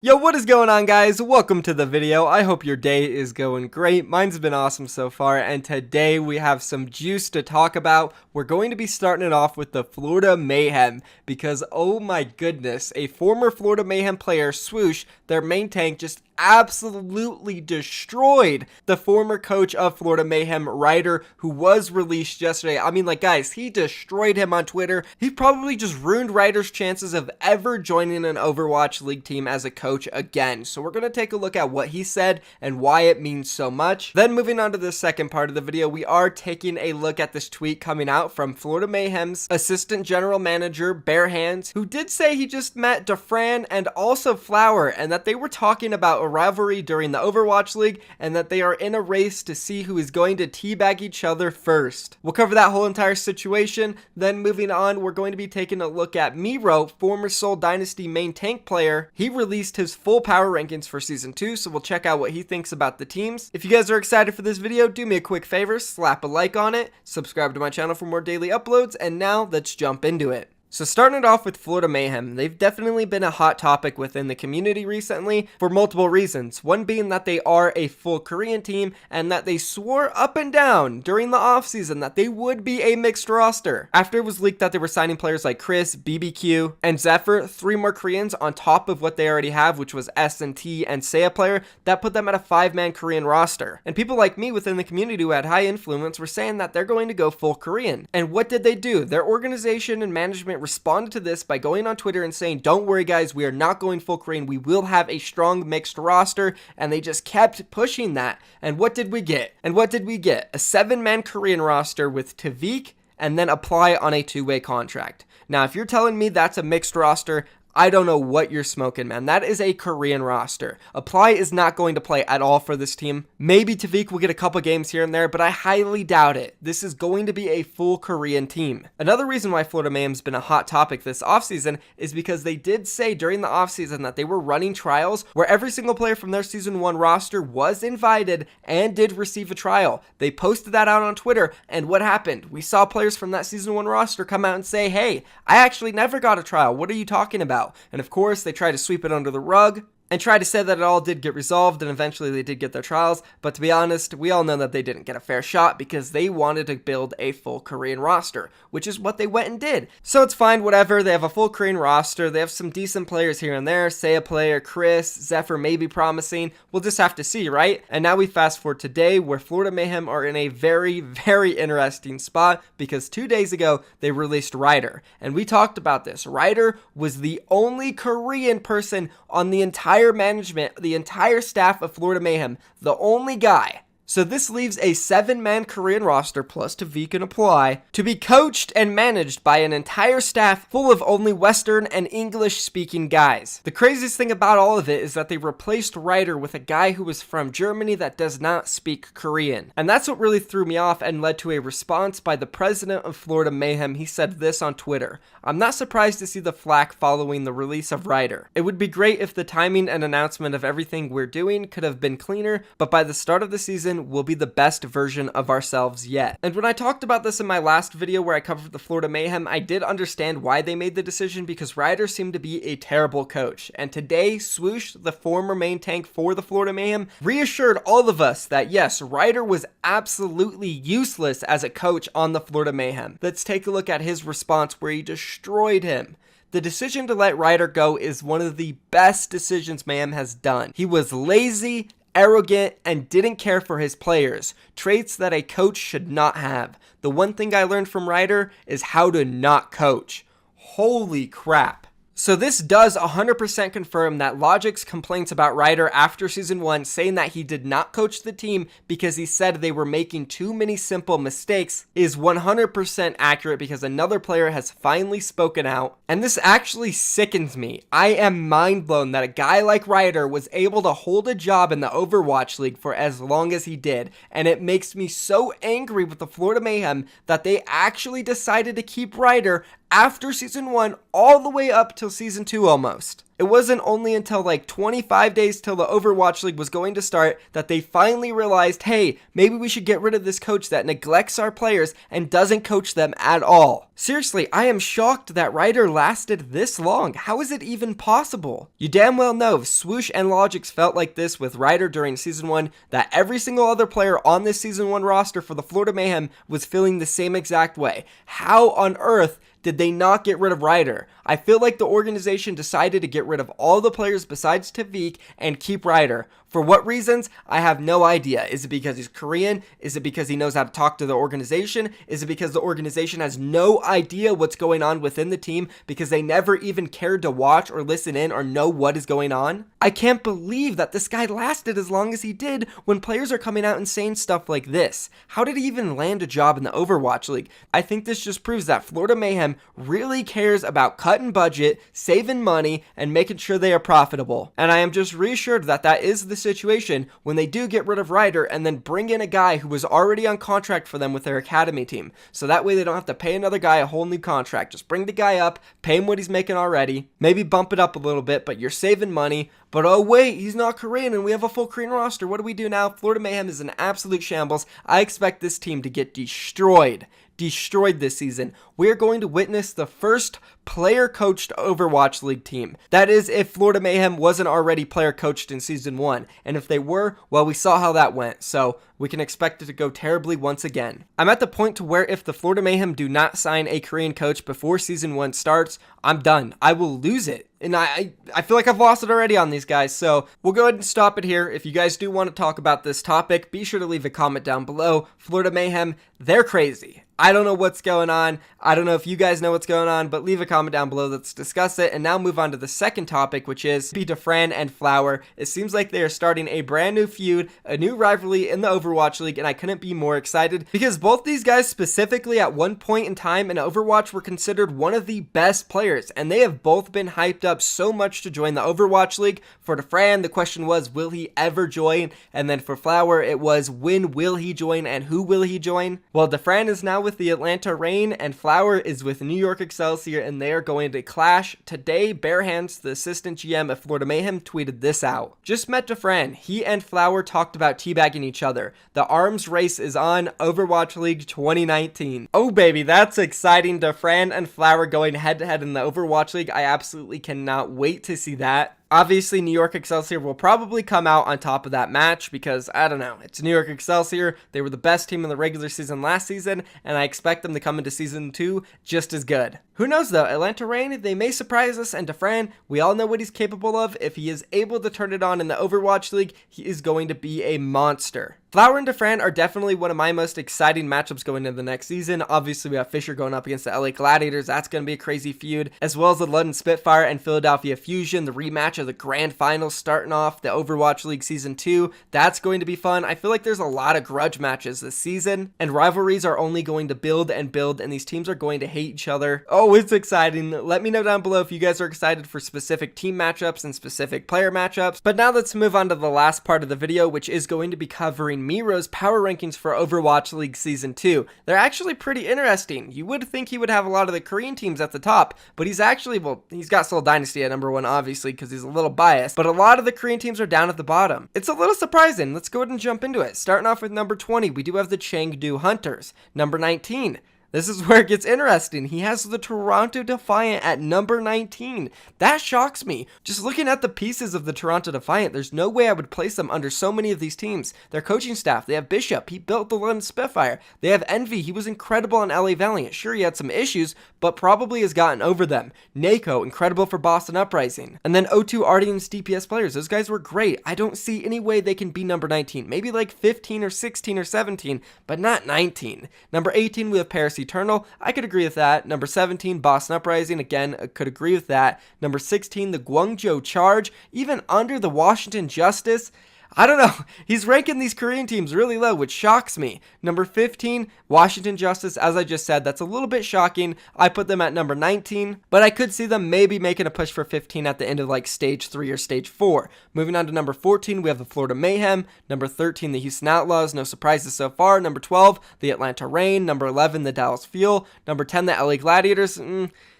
Yo, what is going on, guys? Welcome to the video. I hope your day is going great. Mine's been awesome so far, and today we have some juice to talk about. We're going to be starting it off with the Florida Mayhem because, oh my goodness, a former Florida Mayhem player, Swoosh, their main tank, just absolutely destroyed the former coach of Florida Mayhem, Ryder, who was released yesterday. I mean, like, guys, he destroyed him on Twitter. He probably just ruined Ryder's chances of ever joining an Overwatch League team as a coach again. So we're going to take a look at what he said and why it means so much. Then moving on to the second part of the video, we are taking a look at this tweet coming out from Florida Mayhem's assistant general manager, Bare Hands, who did say he just met Dafran and also Fl0W3R, and that they were talking about a rivalry during the Overwatch League and that they are in a race to see who is going to teabag each other first. We'll cover that whole entire situation. Then moving on, we're going to be taking a look at Miro, former Seoul Dynasty main tank player. He released his full power rankings for season 2, so we'll check out what he thinks about the teams. If you guys are excited for this video, do me a quick favor, slap a like on it, subscribe to my channel for more daily uploads, and now let's jump into it. So starting it off with Florida Mayhem, they've definitely been a hot topic within the community recently for multiple reasons. One being that they are a full Korean team and that they swore up and down during the offseason that they would be a mixed roster. After it was leaked that they were signing players like Chris, BBQ, and Zephyr, 3 more Koreans on top of what they already have, which was S&T and Seiya player, that put them at a 5-man Korean roster. And people like me within the community who had high influence were saying that they're going to go full Korean. And what did they do? Their organization and management responded to this by going on Twitter and saying, don't worry guys, we are not going full Korean, we will have a strong mixed roster, and they just kept pushing that. And what did we get? A 7-man Korean roster with Tavik and then Apply on a 2-way contract. Now if you're telling me that's a mixed roster, I don't know what you're smoking, man. That is a Korean roster. Apply is not going to play at all for this team. Maybe Tavik will get a couple games here and there, but I highly doubt it. This is going to be a full Korean team. Another reason why Florida Mayhem's been a hot topic this offseason is because they did say during the offseason that they were running trials where every single player from their Season 1 roster was invited and did receive a trial. They posted that out on Twitter, and what happened? We saw players from that Season 1 roster come out and say, hey, I actually never got a trial. What are you talking about? And of course, they try to sweep it under the rug and try to say that it all did get resolved and eventually they did get their trials. But to be honest, we all know that they didn't get a fair shot because they wanted to build a full Korean roster, which is what they went and did. So it's fine, whatever. They have a full Korean roster. They have some decent players here and there. Seiya player, Chris, Zephyr may be promising. We'll just have to see, right? And now we fast forward today where Florida Mayhem are in a very, very interesting spot because 2 days ago they released Ryder. And we talked about this. Ryder was the only Korean person on the entire management, the entire staff of Florida Mayhem, the only guy. So this leaves a 7-man Korean roster plus Tavik and Apply to be coached and managed by an entire staff full of only Western and English speaking guys. The craziest thing about all of it is that they replaced Ryder with a guy who was from Germany that does not speak Korean. And that's what really threw me off and led to a response by the president of Florida Mayhem. He said this on Twitter: I'm not surprised to see the flack following the release of Ryder. It would be great if the timing and announcement of everything we're doing could have been cleaner, but by the start of the season, will be the best version of ourselves yet. And when I talked about this in my last video where I covered the Florida Mayhem, I did understand why they made the decision because Ryder seemed to be a terrible coach. And today, Swoosh, the former main tank for the Florida Mayhem, reassured all of us that yes, Ryder was absolutely useless as a coach on the Florida Mayhem. Let's take a look at his response where he destroyed him. The decision to let Ryder go is one of the best decisions Mayhem has done. He was lazy, arrogant, and didn't care for his players, traits that a coach should not have. The one thing I learned from Ryder is how to not coach. Holy crap. So this does 100% confirm that Logic's complaints about Ryder after Season 1 saying that he did not coach the team because he said they were making too many simple mistakes is 100% accurate because another player has finally spoken out. And this actually sickens me. I am mind blown that a guy like Ryder was able to hold a job in the Overwatch League for as long as he did. And it makes me so angry with the Florida Mayhem that they actually decided to keep Ryder after Season 1 all the way up till Season 2 almost. It wasn't only until like 25 days till the Overwatch League was going to start that they finally realized, hey, maybe we should get rid of this coach that neglects our players and doesn't coach them at all. Seriously, I am shocked that Ryder lasted this long. How is it even possible? You damn well know if Swoosh and Logix felt like this with Ryder during Season 1, that every single other player on this Season 1 roster for the Florida Mayhem was feeling the same exact way. How on earth did they not get rid of Ryder? I feel like the organization decided to get rid of all the players besides Tavik and keep Ryder. For what reasons? I have no idea. Is it because he's Korean? Is it because he knows how to talk to the organization? Is it because the organization has no idea what's going on within the team because they never even cared to watch or listen in or know what is going on? I can't believe that this guy lasted as long as he did when players are coming out and saying stuff like this. How did he even land a job in the Overwatch League? I think this just proves that Florida Mayhem really cares about cutting budget, saving money, and making sure they are profitable. And I am just reassured that that is the situation when they do get rid of Ryder and then bring in a guy who was already on contract for them with their academy team. So that way they don't have to pay another guy a whole new contract. Just bring the guy up, pay him what he's making already, maybe bump it up a little bit, but you're saving money. But oh wait, he's not Korean and we have a full Korean roster. What do we do now? Florida Mayhem is an absolute shambles. I expect this team to get destroyed this season. We are going to witness the first player-coached Overwatch League team. That is, if Florida Mayhem wasn't already player-coached in Season 1. And if they were, well, we saw how that went. So we can expect it to go terribly once again. I'm at the point to where if the Florida Mayhem do not sign a Korean coach before Season 1 starts, I'm done. I will lose it. And I feel like I've lost it already on these guys. So we'll go ahead and stop it here. If you guys do want to talk about this topic, be sure to leave a comment down below. Florida Mayhem, they're crazy. I don't know what's going on. I don't know if you guys know what's going on, but leave a comment down below. Let's discuss it. And now move on to the second topic, which is Dafran and Fl0W3R. It seems like they are starting a brand new feud, a new rivalry in the Overwatch League, and I couldn't be more excited because both these guys specifically at one point in time in Overwatch were considered one of the best players, and they have both been hyped up so much to join the Overwatch League. For Dafran, the question was, will he ever join? And then for Fl0W3R, it was, when will he join and who will he join? Well, Dafran is now with the Atlanta Reign and Fl0W3R is with New York Excelsior, and they are going to clash. Today, Bare Hands, the assistant GM of Florida Mayhem, tweeted this out. Just met Dafran. He and Fl0W3R talked about teabagging each other. The arms race is on. Overwatch League 2019. Oh baby, that's exciting. Dafran and Fl0W3R going head to head in the Overwatch League. I absolutely cannot wait to see that. Obviously, New York Excelsior will probably come out on top of that match because, I don't know, it's New York Excelsior. They were the best team in the regular season last season, and I expect them to come into Season 2 just as good. Who knows, though? Atlanta Reign, they may surprise us, and Dafran, we all know what he's capable of. If he is able to turn it on in the Overwatch League, he is going to be a monster. Fl0W3R and Dafran are definitely one of my most exciting matchups going into the next season. Obviously, we have Fisher going up against the LA Gladiators. That's going to be a crazy feud, as well as the London Spitfire and Philadelphia Fusion, the rematch of the grand finals starting off the Overwatch League Season 2. That's going to be fun. I feel like there's a lot of grudge matches this season, and rivalries are only going to build and build, and these teams are going to hate each other. Oh, it's exciting. Let me know down below if you guys are excited for specific team matchups and specific player matchups. But now let's move on to the last part of the video, which is going to be covering Miro's power rankings for Overwatch League Season 2. They're actually pretty interesting. You would think he would have a lot of the Korean teams at the top, but he's actually, well, he's got Seoul Dynasty at number 1, obviously, because he's a little biased, but a lot of the Korean teams are down at the bottom. It's a little surprising. Let's go ahead and jump into it. Starting off with number 20, we do have the Chengdu Hunters. Number 19, this is where it gets interesting. He has the Toronto Defiant at number 19. That shocks me. Just looking at the pieces of the Toronto Defiant, there's no way I would place them under so many of these teams. Their coaching staff, they have Bishop. He built the London Spitfire. They have Envy. He was incredible on LA Valiant. Sure, he had some issues, but probably has gotten over them. Nako, incredible for Boston Uprising. And then O2 Ardian's DPS players. Those guys were great. I don't see any way they can be number 19. Maybe like 15 or 16 or 17, but not 19. Number 18, we have Paris Eternal. I could agree with that. Number 17, Boston Uprising. Again, I could agree with that. Number 16, the Guangzhou Charge. Even under the Washington Justice. I don't know. He's ranking these Korean teams really low, which shocks me. Number 15, Washington Justice. As I just said, that's a little bit shocking. I put them at number 19, but I could see them maybe making a push for 15 at the end of like stage 3 or stage 4. Moving on to number 14, we have the Florida Mayhem. Number 13, the Houston Outlaws. No surprises so far. Number 12, the Atlanta Reign. Number 11, the Dallas Fuel. Number 10, the LA Gladiators.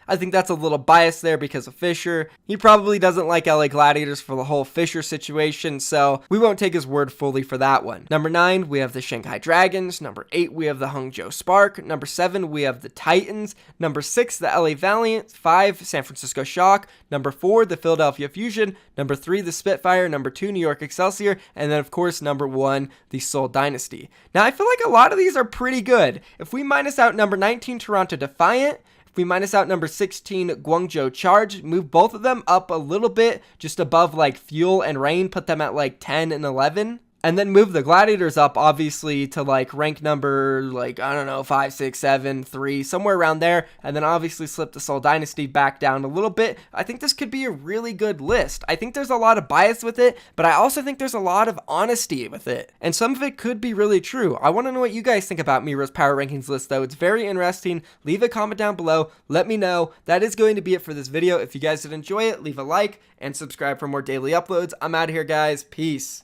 I think that's a little biased there because of Fisher. He probably doesn't like LA Gladiators for the whole Fisher situation, so we won't take his word fully for that one. Number 9, we have the Shanghai Dragons. Number 8, we have the Hangzhou Spark. Number 7, we have the Titans. Number 6, the LA Valiant. 5, San Francisco Shock. Number 4, the Philadelphia Fusion. Number 3, the Spitfire. Number 2, New York Excelsior. And then, of course, number 1, the Seoul Dynasty. Now, I feel like a lot of these are pretty good. If we minus out number 19, Toronto Defiant, if we minus out number 16, Guangzhou Charge, move both of them up a little bit, just above like Fuel and Rain, put them at like 10 and 11. And then move the Gladiators up, obviously, to like rank number, like, I don't know, 5, 6, 7, 3, somewhere around there. And then obviously slip the Seoul Dynasty back down a little bit. I think this could be a really good list. I think there's a lot of bias with it, but I also think there's a lot of honesty with it. And some of it could be really true. I want to know what you guys think about Miro's Power Rankings list, though. It's very interesting. Leave a comment down below. Let me know. That is going to be it for this video. If you guys did enjoy it, leave a like and subscribe for more daily uploads. I'm out of here, guys. Peace.